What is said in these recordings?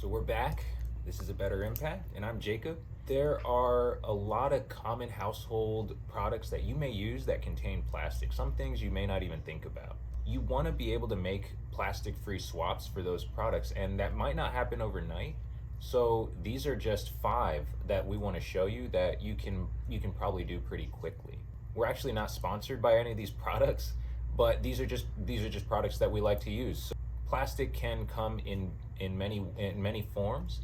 So we're back. This is A Better Impact, and I'm Jacob. There are a lot of common household products that you may use that contain plastic, some things you may not even think about. You want to be able to make plastic-free swaps for those products, and that might not happen overnight. So these are just 5 that we want to show you that you can probably do pretty quickly. We're actually not sponsored by any of these products, but these are just products that we like to use. So plastic can come in many forms,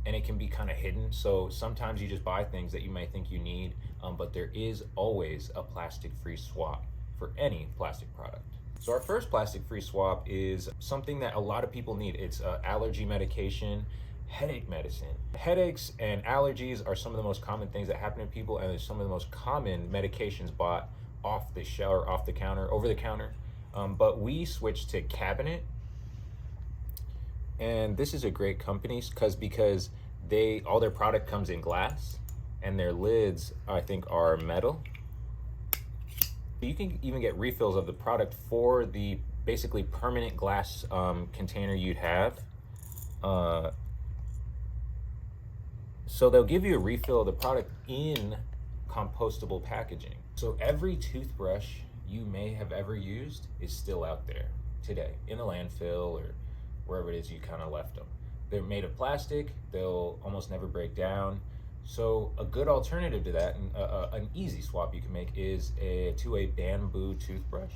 and it can be kind of hidden. So sometimes you just buy things that you may think you need, but there is always a plastic-free swap for any plastic product. So our first plastic-free swap is something that a lot of people need. It's allergy medication, headache medicine. Headaches and allergies are some of the most common things that happen to people, and it's some of the most common medications bought off the shelf, or off the counter, over the counter. But we switched to Cabinet, and this is a great company because they all their product comes in glass, and their lids I think are metal. You can even get refills of the product for the basically permanent glass container you'd have. So they'll give you a refill of the product in compostable packaging. So every toothbrush you may have ever used is still out there today in a landfill or wherever it is you kind of left them. They're made of plastic, they'll almost never break down. So a good alternative to that, and an easy swap you can make, is to a bamboo toothbrush.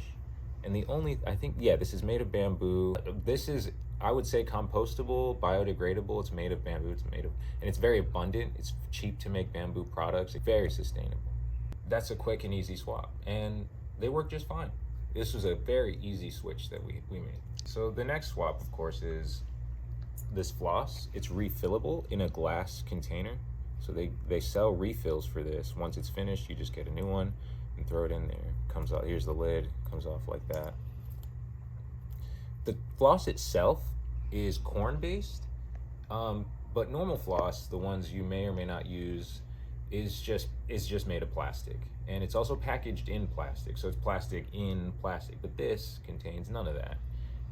And this is made of bamboo. This is, I would say, compostable, biodegradable. It's made of bamboo. And it's very abundant. It's cheap to make bamboo products. It's very sustainable. That's a quick and easy swap, and they work just fine. This was a very easy switch that we made. So the next swap, of course, is this floss. It's refillable in a glass container. So they sell refills for this. Once it's finished, you just get a new one and throw it in there. Comes out, here's the lid, comes off like that. The floss itself is corn-based, but normal floss, the ones you may or may not use, is just made of plastic. And it's also packaged in plastic, so it's plastic in plastic. But this contains none of that.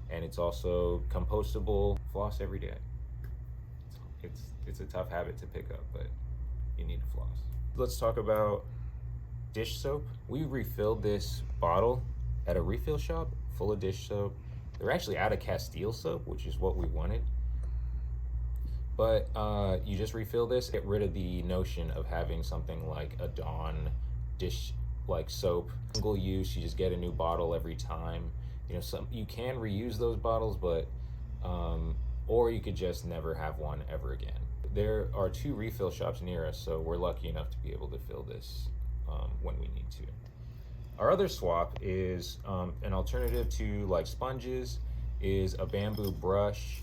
And it's also compostable. Floss every day. It's a tough habit to pick up, but you need to floss. Let's talk about dish soap. We refilled this bottle at a refill shop full of dish soap. They're actually out of Castile soap, which is what we wanted. But you just refill this, get rid of the notion of having something like a Dawn dish like soap. Single use, you just get a new bottle every time. You can reuse those bottles, but or you could just never have one ever again. There are 2 refill shops near us, so we're lucky enough to be able to fill this when we need to. Our other swap is an alternative to like sponges, is a bamboo brush.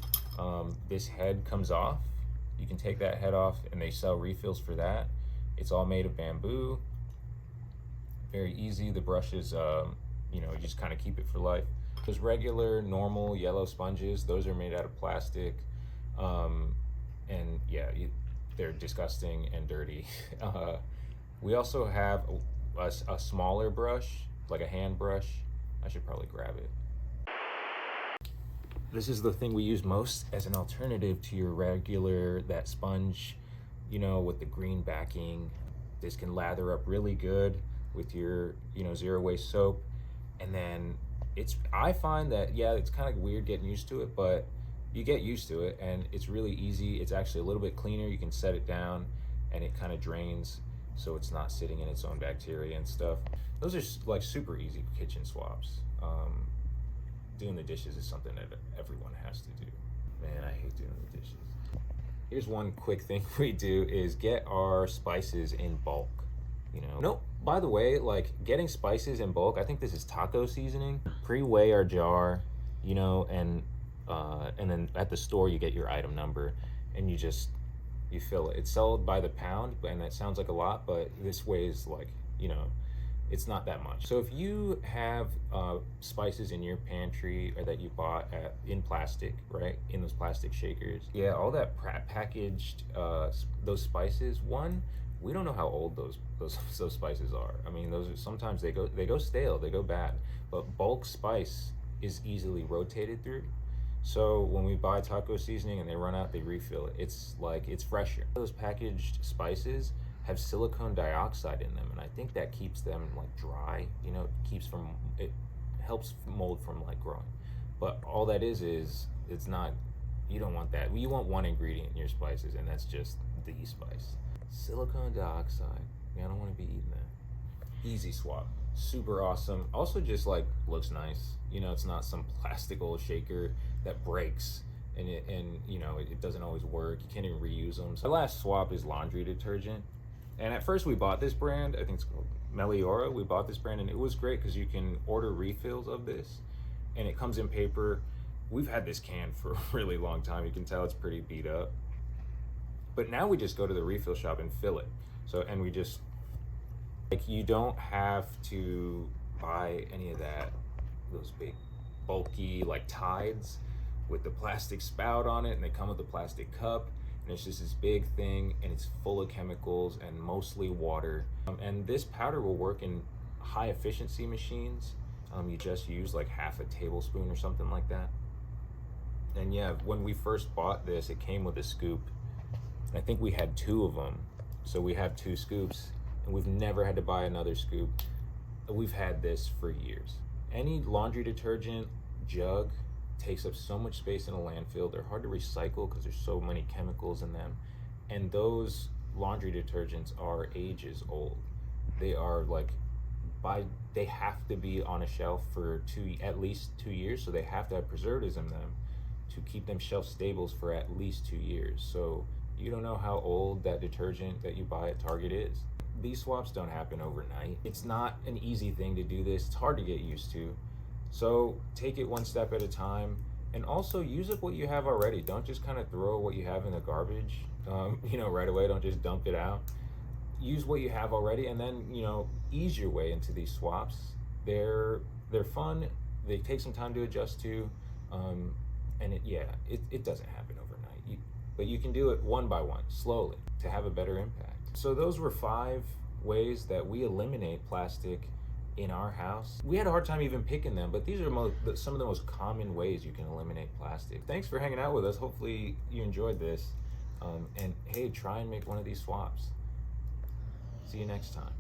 This head comes off. You can take that head off, and they sell refills for that. It's all made of bamboo. Very easy. The brushes, you just kind of keep it for life. Those regular, normal yellow sponges, those are made out of plastic. And yeah, they're disgusting and dirty. We also have a smaller brush, like a hand brush. I should probably grab it. This is the thing we use most as an alternative to your regular, that sponge, with the green backing. This can lather up really good with your, zero waste soap. And then I find that, it's kind of weird getting used to it, but you get used to it, and it's really easy. It's actually a little bit cleaner. You can set it down and it kind of drains, so it's not sitting in its own bacteria and stuff. Those are like super easy kitchen swaps. Doing the dishes is something that everyone has to do. Man, I hate doing the dishes. Here's one quick thing we do is get our spices in bulk. No, by the way, like getting spices in bulk, I think this is taco seasoning. Pre-weigh our jar, and then at the store you get your item number, and you fill it. It's sold by the pound, and that sounds like a lot, but this weighs like, it's not that much. So if you have spices in your pantry, or that you bought in plastic, right, in those plastic shakers, all that packaged those spices, we don't know how old those spices are. I mean, those are, sometimes they go stale, they go bad. But bulk spice is easily rotated through. So when we buy taco seasoning and they run out, they refill it. It's like, it's fresher. Those packaged spices have silicone dioxide in them, and I think that keeps them like dry. You know, it helps mold from like growing. But all that is it's not. You don't want that. You want one ingredient in your spices, and that's just the spice. Silicone dioxide. Yeah, I don't want to be eating that. Easy swap. Super awesome. Also, just like looks nice. You know, it's not some plastic old shaker that breaks and it doesn't always work. You can't even reuse them. So the last swap is laundry detergent. And at first we bought this brand. I think it's called Meliora. We bought this brand and it was great because you can order refills of this, and it comes in paper. We've had this can for a really long time. You can tell it's pretty beat up. But now we just go to the refill shop and fill it. And we just, like, you don't have to buy any of those big bulky like Tides with the plastic spout on it, and they come with a plastic cup, and it's just this big thing, and it's full of chemicals and mostly water. And this powder will work in high efficiency machines. You just use like half a tablespoon or something like that. And yeah, when we first bought this, it came with a scoop. I think we had 2 of them. So we have 2 scoops, and we've never had to buy another scoop. We've had this for years. Any laundry detergent jug takes up so much space in a landfill. They're hard to recycle because there's so many chemicals in them. And those laundry detergents are ages old. They are like, they have to be on a shelf for at least 2 years. So they have to have preservatives in them to keep them shelf stables for at least 2 years. So you don't know how old that detergent that you buy at Target is. These swaps don't happen overnight. It's not an easy thing to do this. It's hard to get used to. So take it one step at a time, and also use up what you have already. Don't just kind of throw what you have in the garbage, right away. Don't just dump it out. Use what you have already, and then, ease your way into these swaps. They're fun. They take some time to adjust to, and it doesn't happen overnight. But you can do it one by one, slowly, to have a better impact. So those were 5 ways that we eliminate plastic in our house. We had a hard time even picking them, but these are some of the most common ways you can eliminate plastic. Thanks for hanging out with us. Hopefully you enjoyed this. And hey, try and make one of these swaps. See you next time.